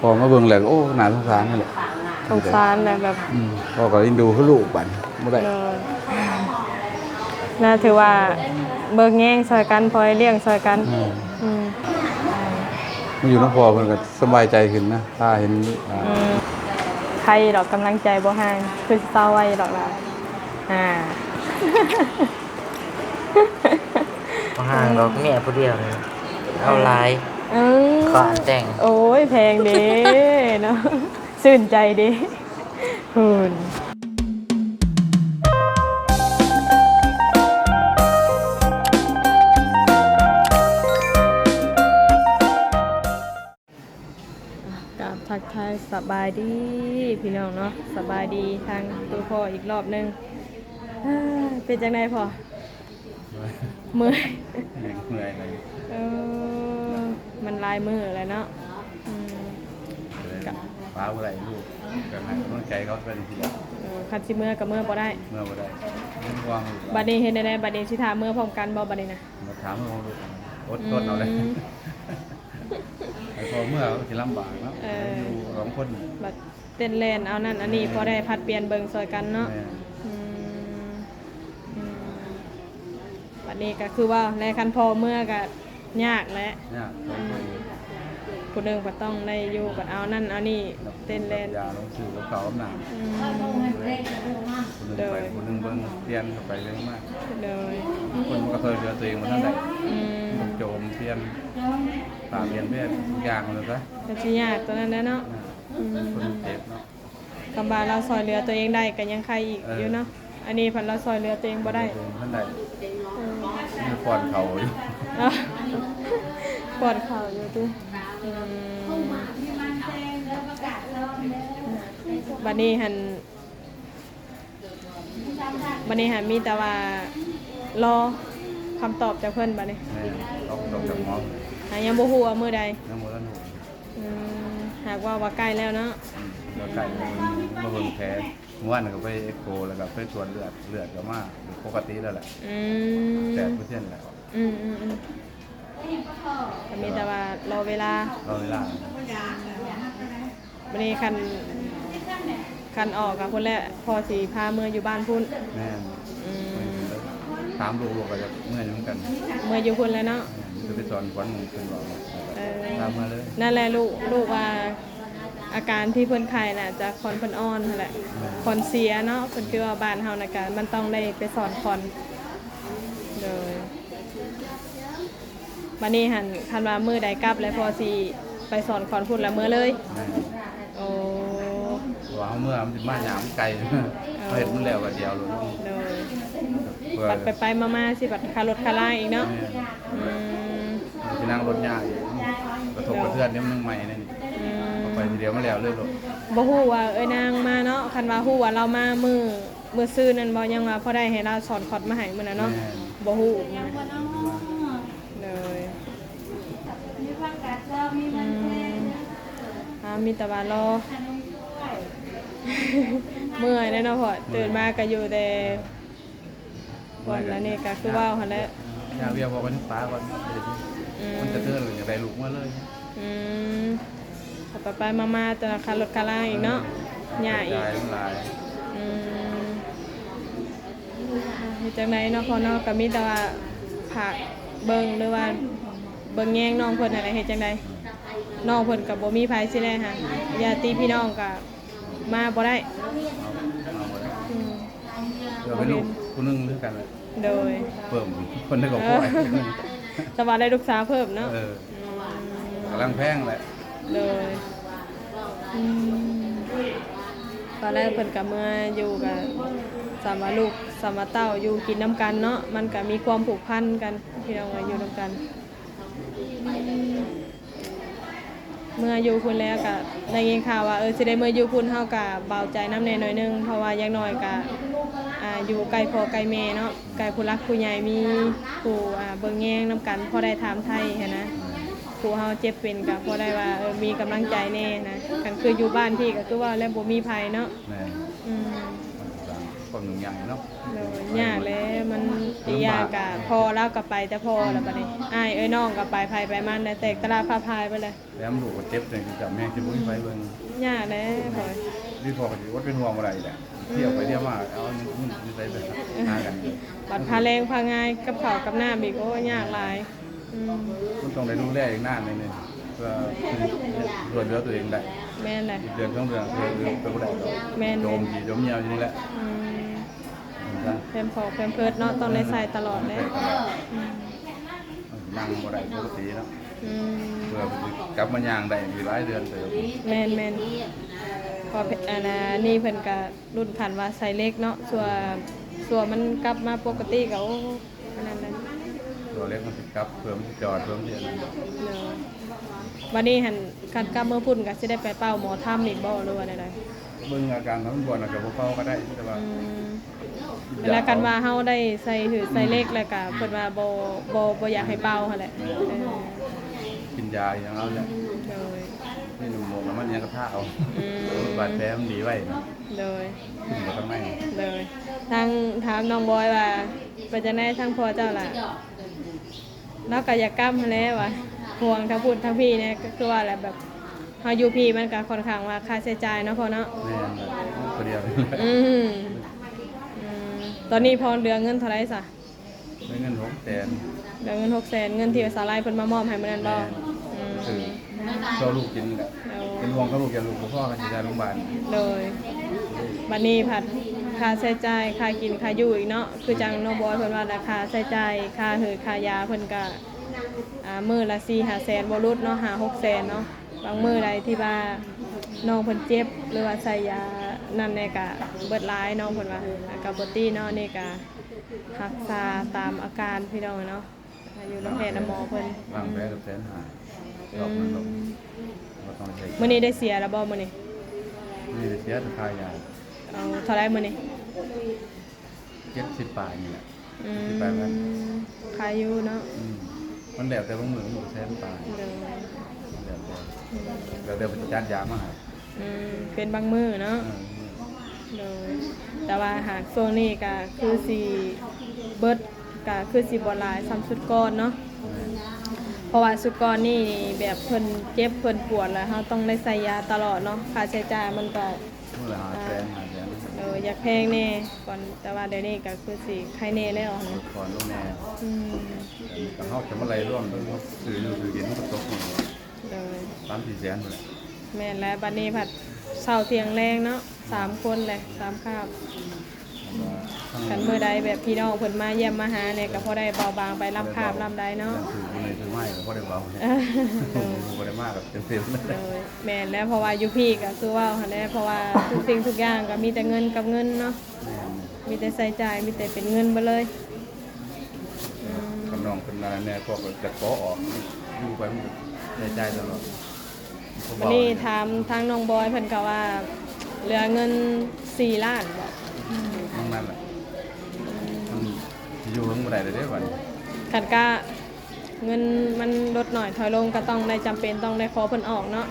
พอมาเบิ่งแล้วโอ้น่าสงสารนั่นแหละสงสารแหละแบบ พ่อก็เอ็นดูคือลูกบัดบ่ได้ น่าถือว่าเบิกแง่งซอยกันพอให้เลี้ยงซอยกันม มาอยู่น้ำพ่อเพิ่นก็สบายใจขึ้นนะถ้าเห็นใครดอกกำลังใจบ่ห่างคือเศร้าไว้ดอกล่ะบ่ห่างดอกเมียผู้เดียวเลยเอาหลายขออันแต่งโอ้ยแพงเด้เนาะชื่นใจเด้หุ่นกับทักทายสบายดีพี่น้องเนาะสบายดีทางตัวพ่ออีกรอบนึงเป็นจังไดพ่อเมื่อยอะไรมันลายมืออะไรเนาะฟ้าอะไรลูกกันนะกำลังใจเขาเป็นทีคันสิเมื่อกับเมื่อบ่ได้ว่างบัดนี้เฮ็ดได้บัดนี้สิถามเมื่อพร้อมกันบ่บัดนี้นะมาถามเมื่อลูกอดทนเอาเลยไอ้พอเมื่อเขาสิลำบากเนาะอยู่2คนบัดเต้นเล่นเอานั่นอันนี้พอได้ผัดเปลี่ยนเบิ่งซอยกันเนาะบัดนี้ก็คือว่าในคันพอเมื่อก็ยากแหละผู้หนึ่งก็ต้องได้อยู่กับเอานั่นเอานี่เต้นเล่นยาลงสื่อกับเขาหนักคนหนึ่งเบิ้งเตียนไปเรื่องมากคนก็เคยเจอตัวเองมาเท่าไหร่โจมเตียนตาเตียนเพื่อนทุกอย่างเลยก็จะยากตัวนั้นนะเนาะคนเจ็บเนาะกำบาเราซอยเรือตัวเองได้กันยังใครอีกอยู่เนาะอันนี้พันเราซอยเรือตัวเองบ่ได้ท่านใดมีปอดเข่าอยู่ปอดเข่าอยู่ดิบัดนี้หันมีแต่ว่ารอคำตอบจากเพื่อนบัดนี้ตอบจากหมอยังบ่ฮู้ว่ามื้อใดยังบ่ทันฮู้หากว่าใกล้แล้วเนาะใกล้มาเบิ่งแผลเมื่อวานก็ไปเอ็กโคแล้วก็ไปตรวจเลือดก็มาปกติแล้วแหละ8%แล้วมีแต่ว่ารอเวลาวันนี้คันออกกับคนแรกพอสีพาเมื่ออยู่บ้านพุ่นแม่ถามลูกๆก็จะเมื่อยเหมือนกันเมื่ออยู่พุ่นแล้วเนาะจะไปสอนขวัญหมู่เพิ่นบอกตามมาเลยนั่นแหละลูกว่าอาการที่เพิ่นไข้น่ะจะคอนเพิ่นอ่อนนั่นแหละคอนเสียเนาะเพิ่นคือว่าบ้านเฮาน่ะก็มันต้องได้ไปสอนคอนเลยวันนี้หันคันว่ามือใดกลับแล้วพอสิไปสอนคอนพูดแล้วมือเลยโอ้ว่าเมื่อมันมาหยามไกลเห็นมันแล้วก็เดียวเลยไปมาสิบัดคารถคาร่าอีกเนาะที่นั่งรถยากกระทบกระเทือนนี่มันใหม่นี่ไปทีเดียวมาแล้วเลยลูกบ่ฮู้ว่านางมาเนาะคันว่าฮู้ว่าเรามามือซื่อนั่นบ่ยังว่าพอได้ให้เราสอนคอร์สมาให้มื้อนั้นเนาะบ่ฮู้มีแต่ว่ารอเมื่อยแน่นอนพอตื่นมาก็อยู่แต่วันละนี่ก็คือว่าหันแล้วยาเวียบอกวันฟ้าก่อนมันจะเตือนเลยอย่างไรลูกมาเลยไปมาแต่คารถคาร่าอีกเนาะใหญ่อีกจากไหนเนาะพอเนาะก็มีแต่ว่าผักเบิ่งหรือว่าเบิ่งแย่งน้องเพิ่นอะไรเฮ็ดจังได๋น้องเพิ่นก็บ่มีไผสิแลค่ะญาติพี่น้องก็มาบ่ได้เดี๋ยวเป็นลูกคนนึงด้วยกันเลยโดยเพิ่มคนนึงก็ป่วยแต่ว่าได้ลูกสาวเพิ่มเนาะกำลังแพงแหละโดยตอนแรกเพิ่นก็เมื่ออยู่กับสามลูกสามเต้าอยู่กินน้ำกันเนาะมันก็มีความผูกพันกันพี่น้องอยู่น้ำกันเมื่ออยู่คุณแล้วก็ได้ยินข่าวว่าสิได้เมื่ออยู่คุณเฮาก็เบาใจน้ำแน่หน่อยนึงเพราะว่าอย่างน้อยก็อยู่ไกลพ่อไกลแม่เนาะไกลผู้รักผู้ใหญ่มีผู้เบิ่งแย่งน้ำกันพอได้ถามไทยเห็นนะผู้เฮาเจ็บเป็นก็พอได้ว่ามีกำลังใจแน่นะกันคืออยู่บ้านพี่ก็คือว่าแล้วบ่มีภัยเนาะ ความยุ่งยากเนาะ โดยยากแล้วมันอีกอย่างก็พอแล้วก็ไปแต่พอแล้วบัดนี้อ้ายเอ้ยน้องก็ไปไปมันได้แต่ตลาดพาพายไปเลย แล้วลูกก็เจ็บจังจับแม่สิบ่มีไฟเบิ่ง ยากแล้วข่อย นี่พอก็สิว่าเป็นห่วงบ่ได้แหละเที่ยวไปเที่ยวมาเอามันไปแบบหากัน บัดพาแรงพาง่ายกับข้าวกับน้ำอีกโอ้ยากหลายมันต้องได้ดูแลอีกนานนึงเพื่อช่วยเหลือตัวเองได้ แม่นแหละ อีกเดือน2เดือนไปบ่ได้ แม่น โจมจีโจมเหี่ยวอยู่นี่แหละ แพมพอแพมเพิร์ดเนาะต้องได้ใส่ตลอดเลย นั่งบ่ได้ปกติเนาะเพื่อกลับมาย่างได้อีกหลายเดือนเติบ แม่นแม่นพออันนี่เพิ่นก็รุ่นขันว่าใส่เล็กเนาะส่วนมันกลับมาปกติก็โอ้อันนั้นเลย ตัวเล็กมันสิกลับเพิ่มจอดเพิ่มเดือน วันนี้หันการกลับเมื่อพุ่นก็สิได้ไปเป้าหมอถ้ำอีกบ่หรือว่าใด เบิ่งอาการของมันบ่น่ะก็บ่เข้าก็ได้แต่ว่า เวลากันว่าเฮาได้ใส่ถือใส่เล็กแล้วก็เพิ่นว่าบ่อยากให้เป่าหั่นแหละกินยาอย่างเอาเนี่ย โดย นี่หนุ่มโมมันยังกระทะเอาบาดแผลมันดีไว้นะ โดย ขึ้นมาข้างใน โดยทางถามน้องบอยว่าเป็นจังได๋ทางพ่อเจ้าล่ะเราก็อยากกลับมาแล้วว่ะห่วงทั้งพูดทั้งพี่เนี่ยก็คือว่าแหละแบบเฮาอยู่พี่มันก็ค่อนข้างว่าค่าใช้จ่ายเนาะพ่อเนาะ แม่คนเดียว ตอนนี้พอเหลือเงินเท่าไหร่ซะ ไม่เงิน600,000 เหลือเงิน600,000เงินที่สาลายเพิ่นมามอบให้มื้อนั้นบ่ คือเจ้าลูกกินกับเป็นห่วงกับลูกอย่าลูกพ่อกันสิได้โรงพยาบาล เลยบัดนี้ผัดค่าใช้จ่ายค่ากินค่าอยู่อีกเนาะคือจังน้องบอยเพิ่นว่าราคาใช้จ่ายค่าหือค่ายาเพิ่นก็มื้อละ 4-5 แสนบ่รุดเนาะ 5-6 แสนเนาะบางมื้อใดที่ว่าน้องเพิ่นเจ็บหรือว่าใส่ยานั่นแน่ก็เบิดหลายน้องเพิ่นว่าก็บ่ตีเนาะนี่ก็รักษาตามอาการพี่น้องเนาะอยู่โรงพยาบาลหมอเพิ่น วางแผลกับแสนหาหลอกมันหลอกบ่ต้องใช้ มื้อนี้ได้เสียแล้วบ่มื้อนี้ นี่เสียค่ายา เอาเท่าไหร่มื้อนี้ 70 บาทนี่แหละ70 บาทมัน ขายอยู่เนาะ มันแล้วแต่บางมื้อมันแสนบาท เดี๋ยว แล้วเดี๋ยวไปจัดยามาให้ เป็นบางมือเนาะโดยแต่ว่าหากช่วงนี้ก็คือสิเบิดก็คือสิบ่หลายซ้ำสุดก่อนเนาะเพราะว่าสุดก่อนนี่แบบเพิ่นเจ็บเพิ่นปวดแล้วเฮาต้องได้ใส่ยาตลอดเนาะค่าใช้จ่ายมันก็ มื้อละ5แสน อยากแพงแน่ก่อนแต่ว่าเดี๋ยวนี้ก็คือสิใครแน่แล้วนะ ก่อนลูกแน่แต่เขาจะมาไล่ร่วมต้องซื้ออยู่ซื้อกินก็ตกอยู่ โดย 3-4 แสนเลย แม่นแล้วบัดนี้ผัดเช้าเที่ยงแรงเนาะ3คนเลย3คาบกันมื้อใดแบบพี่น้องเพิ่นมาเยี่ยมมาหาเนี่ยก็พอได้เบาบางไปรับคาบรับได้เนาะ ถือไม้ก็ได้เบาบ่ได้มากแบบเต็มๆเลย โดยแม่นแล้วเพราะว่าอยู่พี่ก็คือว่าหั่นแหละเพราะว่าทุกสิ่งทุกอย่างก็มีแต่เงินกับเงินเนาะมีแต่ใช้จ่ายมีแต่เป็นเงินเบิดเลยกำลังเป็นอะไรแน่พวกจะขอออกอยู่ไปมันได้ใจตลอด วันนี้ถามทางน้องบอยเพิ่นก็ว่าเหลือเงิน4 ล้านบ่ นั่นแหละมันอยู่ทั้งบ่ได้เลยเด้อบัด คันก็เงินมันลดหน่อยถอยลงก็ต้องได้จำเป็นต้องได้ขอเพิ่นออกเนาะ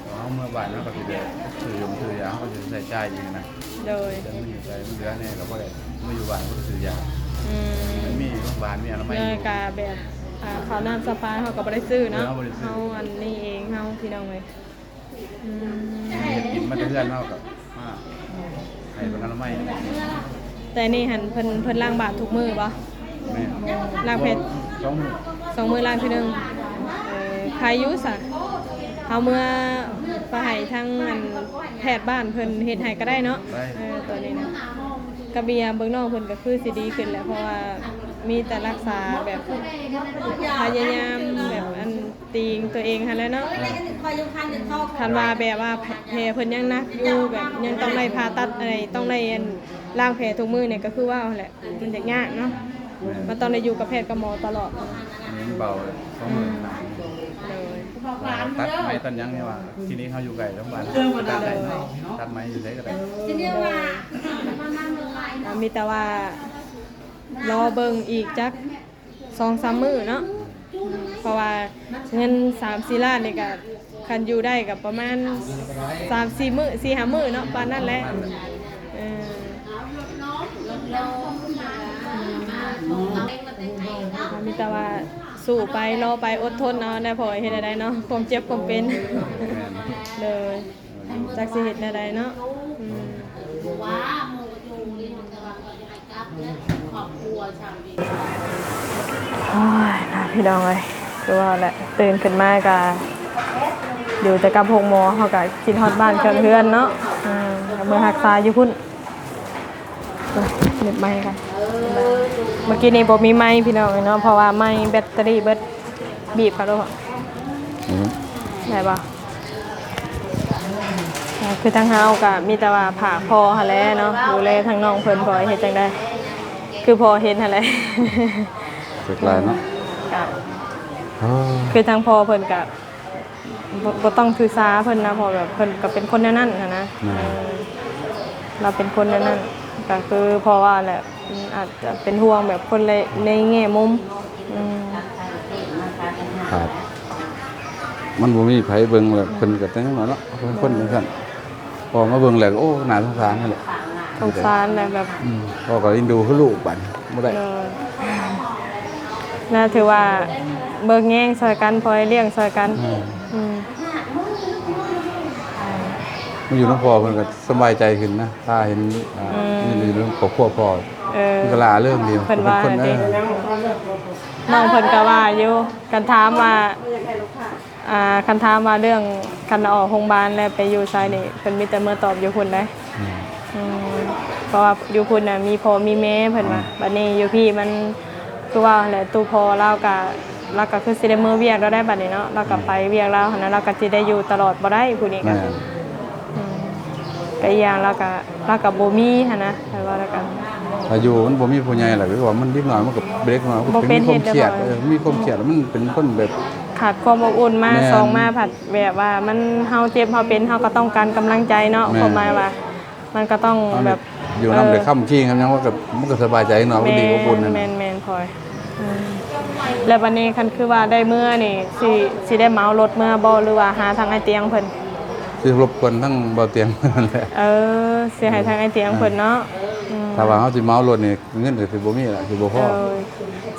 เอาเมื่อบ่ายแล้วก็สิได้ซื้อยาเขาจะใส่ใจอีกนะ โดย จะไม่อยู่ใส่เหลือแน่ก็บ่ได้ไม่อยู่บ้านก็ซื้อยามันมีโรงพยาบาลมีอะไรไม่ เลยก็แบบข้าวน้ำสปาเฮาก็บ่ได้ซื้อเนาะ เบ่ได้ซื้อ เฮาอันนี้เองเฮาพี่น้องเอ้ย กินมาเดือนเท่ากับให้เป็นอะไรไม่ แต่นี่หันเพิ่นล้างบาททุกมื้อบ่ ล้างเพชร 2 มื้อล้างทีนึงใครอยู่ซะเฮาเมื่อไปให้ทางอันแพทย์บ้านเพิ่นเฮ็ดให้ก็ได้เนาะตัวนี้นะกระเบียเบิ่งน้องเพิ่นก็คือสิดีขึ้นแหละเพราะว่ามีแต่รักษาแบบพยายามแบบอันตีงตัวเองหั่นแหละเนาะคันว่าแบบว่าแผลเพิ่นยังหนักอยู่แบบยังต้องได้ผ่าตัดอะไรต้องได้ล้างแผลทุกมื้อเนี่ยก็คือว่าแหละมันจะยากเนาะมันต้องได้อยู่กับแพทย์กับหมอตลอด นี่เบาเลยตัดไม้ตัดยังเนี่ยว่าทีนี้เขาอยู่ไกลทั้งวันตัดได้ตัดไม้อยู่ไหนก็ได้ มีแต่ว่ารอเบิ่งอีกจัก 2-3 มื้อเนาะเพราะว่าเงิน 3-4 ล้านนี่ก็คันอยู่ได้กับประมาณ 3-4 มื้อ 4-5 มื้อเนาะปานนั้นแหละ มีแต่ว่าสู้ไปรอไปอดทนเอาได้พอเฮ็ดได้เนาะความเจ็บความเป็น แม่น เลยจักสิเฮ็ดได้เนาะโอ้ยนะพี่น้องเอ้ยคือว่าแหละตื่นขึ้นมาก็อยู่แต่กับ6 โมงเฮาก็กินฮอดบ้านเพื่อนเนาะเมื่อรักษาอยู่พุ่นเน็บไม้กันเมื่อกี้นี้บ่มีไม้พี่น้องเนาะเพราะว่าไม้แบตเตอรี่เบิดบีบค่ะลูกได้ป่ะคือทางเฮาก็มีแต่ว่าผ่าคอหั่นแหละเนาะดูแลทางน้องเพิ่นบ่เฮ็ดจังได๋คือพอเห็นหั่นแหละ สึกหลายเนาะ คือทางพ่อเพิ่นก็บ่ต้องถือสาเพิ่นนะเพราะแบบเพิ่นก็เป็นคนแนวนั้นนะเราเป็นคนแนวนั้นก็คือเพราะว่าแหละอาจจะเป็นห่วงแบบคนในแง่มุมครับมันบ่มีไผเบิ่งแล้วเพิ่นก็จังนั้นเนาะเพิ่นคนจังซั่นพอมาเบิ่งแล้วโอ้น่าสงสารนั่นแหละ สงสารแหละแบบ พ่อก็เอ็นดูคือลูกบัดบ่ได้ น่าถือว่าเบิกแง่งซอยกันพอเลี้ยงซอยกันมันอยู่น้ำพ่อเพิ่นก็สบายใจขึ้นนะถ้าเห็นนี่เรื่องครอบครัวพ่อมันก็ลาเรื่องเดียว เพิ่นว่าน้องเพิ่นก็ว่าอยู่กันถามว่าคันถามว่าเรื่องคันออกโรงพยาบาลแล้วไปอยู่ไสนี่เพิ่นมีแต่มื้อตอบอยู่พุ่นได้เพราะว่าอยู่พุ่นน่ะมีพ่อมีแม่เพิ่นว่าบัดนี้อยู่พี่มันคือว่าแหละตู้พอเราก็คือสิได้มื้อเวียกเราได้บัดนี้เนาะเราก็ไปเวียกเราหั่นน่ะเราก็สิได้อยู่ตลอดบ่ได้ผู้นี้ก็ก็อย่างเราก็บ่มีหั่นนะแต่ว่าแล้วกันถ้าอยู่มันบ่มีผู้ใหญ่ล่ะคือว่ามันนิดหน่อยมันก็เบรกมาเป็นความเครียดมีความเครียดแล้วมันเป็นคนแบบขาดความอบอุ่นมาสองมาผัดแบบว่ามันเฮาเจ็บเฮาเป็นเฮาก็ต้องการกำลังใจเนาะความหมายว่ามันก็ต้องแบบอยู่นำได้ค้ำคิงกันยังว่าก็มันก็สบายใจเนาะมันดีอบอุ่นนั่นแม่นๆพอยแล้ววันนี้คันคือว่าได้มื้อนี่สิได้เหมารถมื้อบ่หรือว่าหาทางไอ้เตียงเพิ่นสิรบกวนทั้งเบาเตียงนั่นแหละสิให้ทางไอ้เตียงเพิ่นเนาะถ้าว่าเฮาสิเหมารถนี่เงินก็สิบ่มีล่ะสิบ่พอ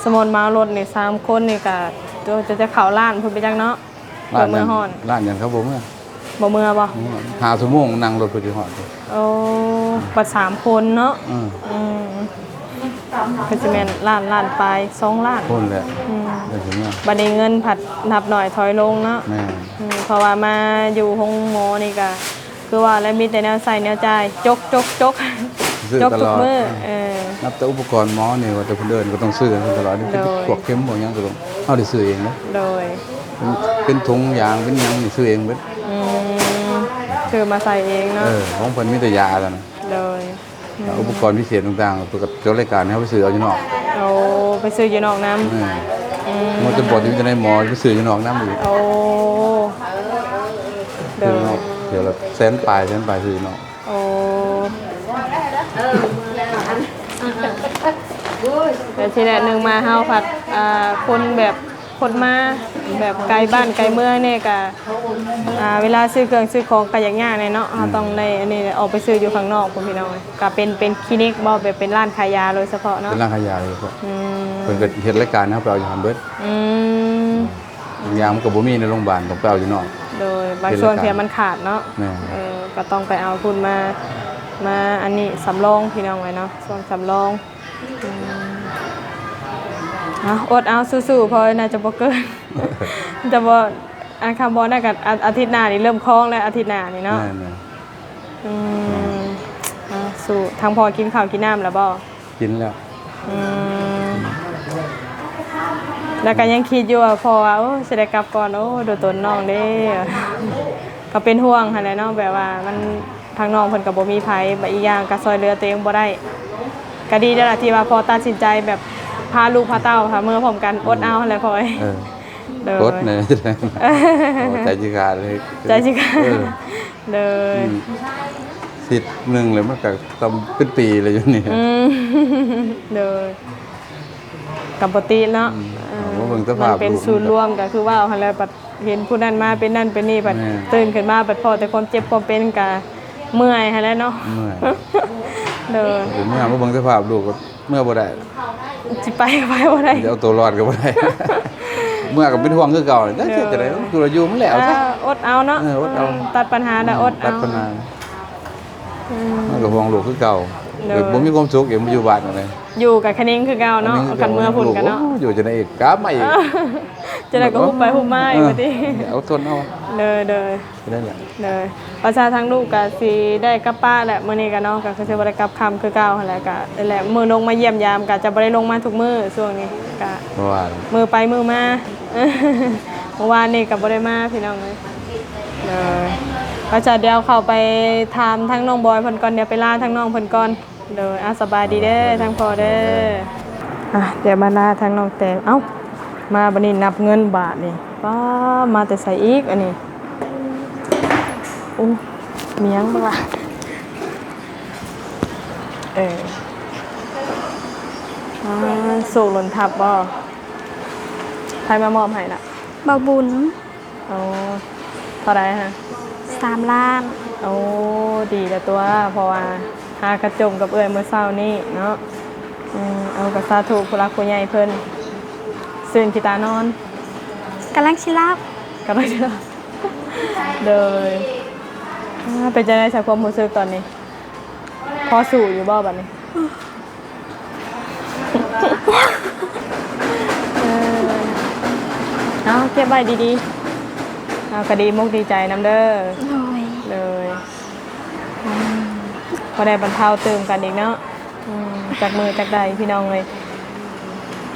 สมมุติเหมารถนี่3คนนี่ก็จะเข้าร้านเพิ่นไปจังเนาะเปิดมื้อฮ้อนร้านหยังครับบ่มื้อบ่5 ชั่วโมงนั่งรถไปสิฮอดโอ้บัด3คนเนาะก็สิแม่นล้านปลาย2ล้านคนแหละได้ถึงอ่ะบัดนี้เงินผัดนับหน่อยถอยลงเนาะเพราะว่ามาอยู่ห้องหมอนี่ก็คือว่าแล้วมีแต่แนวใส่แนวจ่ายจกทุกมื้อนับแต่อุปกรณ์หมอนี่ว่าแต่เพิ่นเดินก็ต้องซื้อกันตลอดนี่พวกเข็มบ่หยังก็ต้องเฮาได้ซื้อเองนะโดยเป็นถุงยางเป็นหยังนี่ซื้อเองเบิดคือมาใส่เองเนาะของเพิ่นมีแต่ยาแล้วนะโดยอุปกรณ์พิเศษต่างๆตัวกับเจ้ารายการให้ไปซื้อเอาอยู่นอกไปซื้ออยู่นอกน้ำมันจะบอกที่จะได้หมอไปซื้ออยู่นอกน้ำอีกเดี๋ยวละแสนปลายซื้ออยู่นอกเดี๋ยวทีแรกนึงมาเฮาผัดคนแบบคนมาแบบไกลบ้านไกลเมืองเนี่ยก็เวลาซื้อเครื่องซื้อของก็ยากๆเลยเนาะเราต้องได้อันนี้ออกไปซื้ออยู่ข้างนอกพุ่นพี่น้องก็เป็นคลินิกบ่แบบเป็นร้านขายยาโดยเฉพาะเนาะเป็นร้านขายยาเลยครับเพิ่นก็เฮ็ดรายการให้เราไปเอาอยู่หั่นเบิดยามันก็บ่มีในโรงพยาบาลต้องไปเอาอยู่นอกโดยบางช่วงที่มันขาดเนาะก็ต้องไปเอาพุ่นมาอันนี้สำรองพี่น้องไว้เนาะส่วนสำรองอดเอาสู้ๆพอน่าจะบ่เกินจะบ่คำบ่ได้กับอาทิตย์หน้านี่เริ่มคล้องแล้วอาทิตย์หน้านี่เนาะสู้ทางพอกินข้าวกินน้ำแล้วบ่กินแล้วแล้วก็ยังคิดอยู่ว่าพอว่าสิได้กลับก่อนดูตนน้องเด้ก็เป็นห่วงหั่นแหละเนาะแบบว่ามันทางน้องเพิ่นก็บ่มีไผบ่อีกอย่างก็ซอยเหลือตัวเองบ่ได้ก็ดีแล้วล่ะที่ว่าพอตัดสินใจแบบพาลูกพาเต้าค่ะเมื่อพร้อมกันอดเอาอะไรพอยอดเนี่ยใจจิกาเลยใจจิกาเลยสิทธิ์หนึ่งเลยมันก็ตำเป็นปีเลยอยู่นี่เลยกับปกติเนาะมันเป็นศูนย์รวมก็คือว่าอะไรปัดเห็นผู้นั้นมาเป็นนั่นเป็นนี่ปัดตื่นขึ้นมาปัดพอแต่ความเจ็บความเป็นกะเมื่อยอะไรเนาะ เด้อ หรือเมื่อเบิ่งสภาพลูกก็เมื่อบ่ได้ สิไปบ่ได้ เดี๋ยวเอาตัวรอดก็บ่ได้ เมื่อก็เป็นห่วงคือเก่าจักจะได้คือเราอยู่มันแล้วซะ อดเอาเนาะ อดเอา ตัดปัญหาได้อดเอา ตัดปัญหา อืม มันก็ห่วงลูกคือเก่า เด้อ เดี๋ยวบ่มีความสุขเองบ่อยู่บ้านอะไร อยู่กับคะเนงคือเก่าเนาะกันเมื่อพุ่นกันเนาะ อยู่จะได้อีกกลับมาอีก จะได้ก็หุบไปหุบมาอีกว่าติ เอาทนเอา เด้อ ได้แหละ เลยประชาทั้งลูกก็สิได้กับป้าแหละมื้อนี้ก็เนาะก็คือสิบ่ได้กลับค่ำคือเก่าหั่นแหละก็นั่นแหละมื้อลงมาเยี่ยมยามก็จะบ่ได้ลงมาทุกมื้อช่วงนี้ก็ เพราะว่า มือไปมือมา เมื่อวานนี่ก็บ่ได้มาพี่น้องเลยก็จะเดี๋ยวเข้าไปถามทั้งน้องบอยเพิ่นก่อนเดี๋ยวไปลาทั้งน้องเพิ่นก่อนเด้อสบายดีเด้อทั้งพ่อเด้อเดี๋ยวมาลาทั้งน้องแต่เอ้ามาบัดนี้นับเงินบาทนี่ป้ามาแต่ใส่อีกอันนี้อู้เมียงบ่ล่ะสูกหล่นทับบ่ใครมามอบให้ล่ะ บาบุญ เอาเท่าไรฮะ 3 ล้าน โอ้ดีแต่ตัวเพราะว่าหากระจมกับเอื้อยเมื่อเช้านี้เนาะเอากระซาถูกผู้รักผู้ใหญ่เพิ่นซื่นขี้ตานอน กำลังชิลับ กันเลยเด้อเป็นจังได๋ใช้ความรู้สึกตอนนี้ พอสู่อยู่บ่บัดนี้เอาเก็บไว้ดีๆเอาก็ดีมุกดีใจนำเด้อ โอ้ย เลยพอได้บรรเทาเติมกันอีกเนาะจากมือจากใดพี่น้องเลย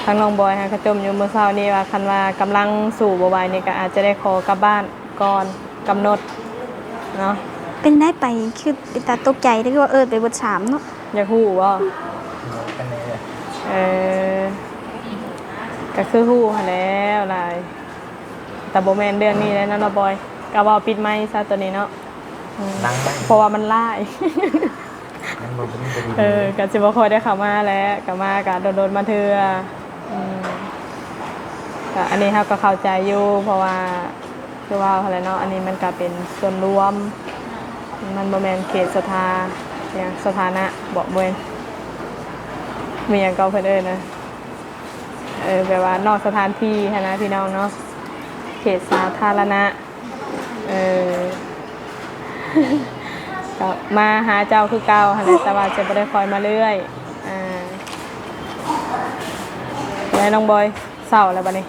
ทางน้องบอยฮะกระจมอยู่เมื่อเช้านี้ว่าคันว่ากำลังสู่บ่ไหวนี่ก็อาจจะได้ขอกลับบ้านก่อนกำหนดเนาะ เป็นได้ไปคือเป็นตาตกใจได้ว่าไปบท3เนาะ อยากฮู้บ่ กันเลย เออก็คือฮู้หั่นแล้วหลายแต่บ่แม่นเรื่องนี้แล้วเนาะน้องบอยก็เว้าปิดไมค์ซะตัวนี้เนาะ ดังมาก เพราะว่ามันล่าย มันบ่เป็นบ่ดี ก็สิบ่ค่อยได้เข้ามาแล้วก็มาก็โดนๆมาเทื่อก็อันนี้เฮาก็เข้าใจอยู่เพราะว่าคือว่าอะไรเนาะอันนี้มันก็เป็นส่วนรวมมันบ่แม่นเขตสถานะบ่แม่นมีหยังก็เพิ่นเอิ้นนะแบบว่านอกสถานที่หั้นนะพี่น้องเนาะเขตสาธารณะก็มาหาเจ้าคือเก่าหั่นแหละแต่ว่าจะบ่ได้คอยมาเรื่อยแล้วน้องบอยเศร้าแล้วบัดนี้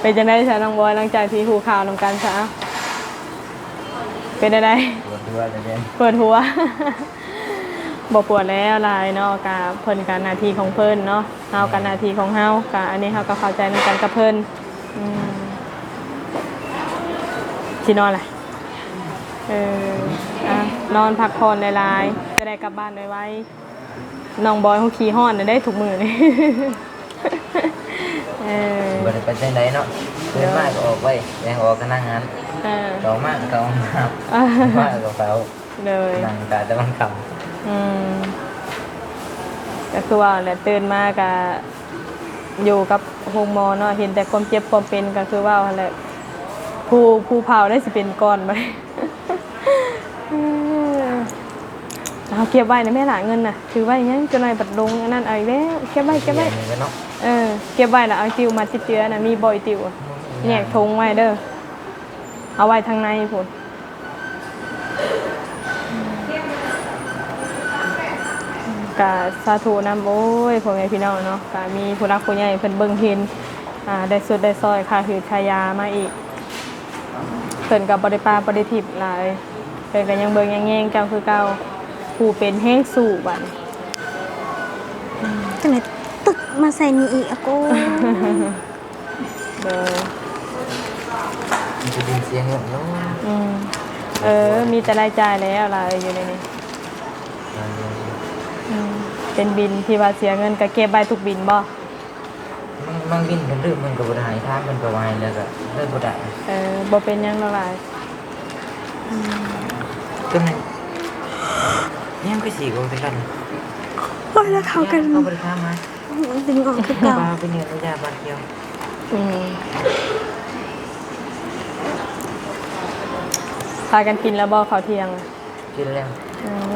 เป็นจังได๋ซะน้องบอยหลังจากที่ฮู้ข่าวนำกันซะเป็นจังได๋ ปวดหัวเลยเนี่ย เปิดหัว บ่ปวดแล้วหลายเนาะก็เพิ่นก็หน้าที่ของเพิ่นเนาะเฮาก็หน้าที่ของเฮาก็อันนี้เฮาก็เข้าใจนำกันกับเพิ่นสินอนล่ะนอนพักผ่อนหลายๆจะได้กลับบ้านไวๆน้องบอยเขาขี่ฮ้อนได้ทุกมื้อนี่ บ่ได้ไปจังไดเนาะเพิ่นมาก็ออกไว้แรงออกก็นั่งงานต่อมาก็เอาน้ำมาก็เฝ้า เลย นั่งตาตะวันค่ำ ก็คือว่าแหละตื่นมาก็อยู่กับโฮมหมอเนาะเห็นแต่ความเจ็บความเป็นก็คือว่าแหละผู้เผาได้สิเป็นก้อนไป เอาเก็บไว้นะแม่หลาเงินน่ะถือไว้ยังจะหน่อยบัดลงอันนั้นเอาอีกแล้วเก็บไว้เก็บไว้ นี่ก็เนาะ เก็บไว้แล้วเอาติวมาติดเชื้อน่ะมีบ่อยติวแยกทงไว้เด้อเอาไว้ทางในพุ่นกะสาธุนำโอ้ยพ่อแม่พี่น้องเนาะกะมีผู้รักผู้ใหญ่เพิ่นเบิ่งเห็นได้สุดได้ซอยค่าหืดค่ายามาอีกเพิ่นก็บ่ได้ปาบ่ได้ทิพย์หลายเพิ่นก็ยังเบิ่งยังแยงเจ้าคือเก่าผู้เป็นแห้งสู่บัด ก็เลยตึกมาใส่นี่อีกอะโก้ เด้อ มันจะดินเสียงเงินเนาะ มีแต่รายจ่ายแล้วล่ะอยู่ในนี้เป็นบินที่ว่าเสียเงินก็เก็บไว้ทุกบินบ่ บางบินมันลืมมันก็บ่ได้ทางมันก็วายแล้วก็เลยบ่ได้ บ่เป็นหยังหลาย ก็นั่นยังก็สิก็ไปกัน โอ้ยแล้วเขากัน เขาบ่ได้ทำมา ดึงออกคือเก่า บาไปเนี่ยระยะบาดเดียว พากันกินแล้วบ่ข้าวเที่ยง กินแล้ว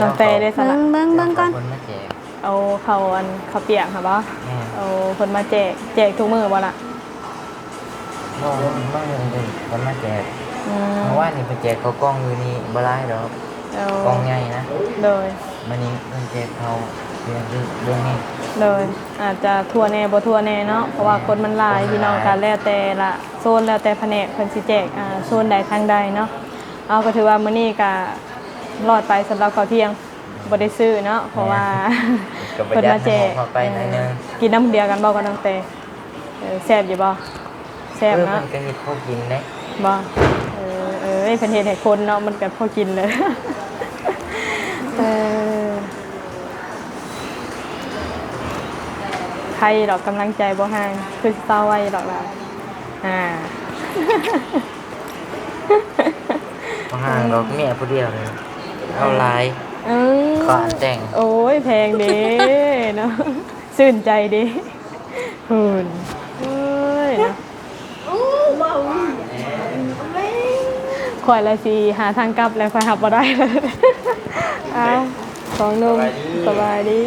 น้องเตได้ส เบิ่ ละ งเบิ่งเบิ่งก่อน คนมาแจก เอาเขาเขาเปียกค่ะบ่ แม่ เอาคนมาแจกทุกมื้อบ่ล่ะ น้องเลยคนมาแจก อืม เพราะว่านี่ไปแจกเขากล้องอยู่นี่บ่ร้ายดอก เอา กล้องใหญ่นะ โดย มันนี้มันแจกเขาเรื่องนี้ โดยอาจจะทั่วแน่บ่ทั่วแน่เนาะเพราะว่าคนมันหลายพี่น้องกันแล้วแต่ละโซนแล้วแต่แผนกเพิ่นสิแจกโซนใดทางใดเนาะเอาก็ถือว่ามื้อนี้ก็รอดไปสำหรับข้าวเที่ยงบ่ได้ซื้อเนาะเพราะว่า ก็ประ เพิ่น หยัด มาแจก เข้าไปหน่อยนึง กินน้ำเดียวกันบ่กับน้องเตแซ่บอยู่บ่แซ่บ มั เนาะ นก็เฮ็ดพวกกินได้ บ่เพิ่นเฮ็ดให้คนเนาะมันก็พอกินเลย ใครดอกกำลังใจบ่ห่างคือสิเศร้าไว้ดอกล่ะ บางห่างดอกเมียผู้เดียวเลยเอาหลาย เออ ก่อนแต่ง โอ้ยแพงเด้เนาะชื่นใจเด้หุ่นเอ้ยเนาะข่อยละสิหาทางกลับแล้วข่อยหับบ่ได้เลยของหนุ่มสบายดี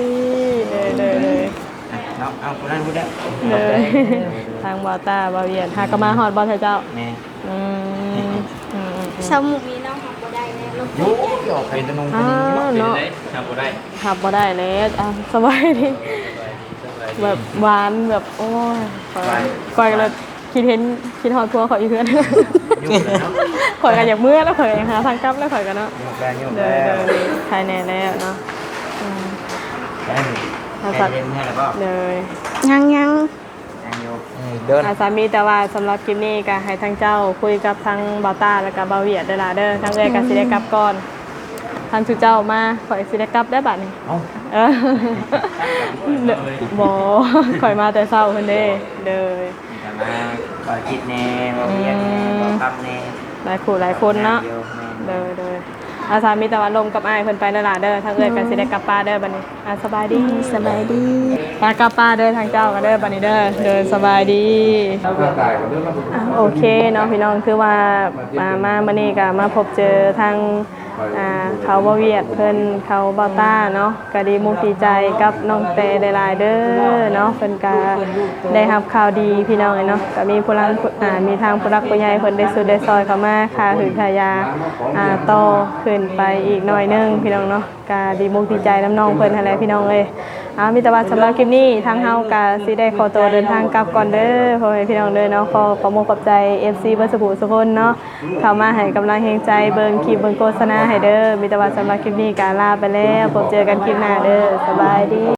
เลย เอาคนนั้นพูดได้ เลยทางบอต้าบาเวียนหากมาฮอดบอเธอเจ้า แม่ อืม สมุกนี้น้องทำบ่ได้แล้วลูก ยุกออกไปตะนุงคนนี้เนาะ หับบ่ได้เลยสบายดีแบบหวานแบบโอ้ยก่อยกันเลยคิดฮอดพัวขออีเพื่อน ยุกเลยเนาะ ข่อยกันอยากเมื่อแล้วข่อยอยากหาทางกลับแล้วข่อยกันเนาะ ยุกแล้วยุก เดิ แล้ว นใครแน่แล้วเนาะ แค่เย็นให้แล้วก็ เลย ยัง ยังยุกเดิน สามีแต่ว่าสำหรับคลิปนี้ก็ให้ทางเจ้าคุยกับทางบาต้าแล้วก็บาเวียดได้ละเด้อทางเอ้ยก็สิได้กลับก่อนทางสุเจ้ามาข่อยสิได้กลับได้บัดนี้ เอ้า เออบ่ข่อยมาแต่เช้าเพิ่นเด้เด้อ มาก่อคิดแน่บ่เรียนบ่ทำแน่ หลายคู่หลายคนเนาะเด้ออาสามีแต่ว่าลมกับอ้ายเพิ่นไปนั่นล่ะเด้อทางเอ้ยก็สิได้กลับป้าเด้อบัดนี้สบายดี สบายดี ปากลับป้าเด้อทางเจ้าก็เด้อบัดนี้เด้อเดินสบายดี โอเคเนาะพี่น้องคือว่ามามื้อนี้ก็มาพบเจอทางเขาบ่เวียดเพิ่นเขาบ่ต้าเนาะก็ดีมุกดีใจกับน้องเตหลายๆเด้อเนาะเพิ่นก็ได้รับข่าวดีพี่น้องเนาะก็มีผู้รักมีทางผู้รักผู้ใหญ่เพิ่นได้สุดได้ซอยเข้ามาค่าหืนค่ายาต่อขึ้นไปอีกหน่อยนึงพี่น้องเนาะก็ดีมุกดีใจน้ำน้องเพิ่นหั่นแหละพี่น้องเอ้ยมีแต่ว่าสำหรับคลิปนี้ทางเฮาก็สิได้ขอตัวเดินทางกลับก่อนเด้อพ่อแม่พี่น้องเด้อเนาะขอมุกขอบใจ FC เบิดสุขสุคนเนาะเข้ามาให้กำลังแรงใจเบิ่งคลิปเบิ่งโฆษณาให้เด้อมีแต่ว่าสำหรับคลิปนี้ก็ลาไปแล้วพบเจอกันคลิปหน้าเด้อสบายดี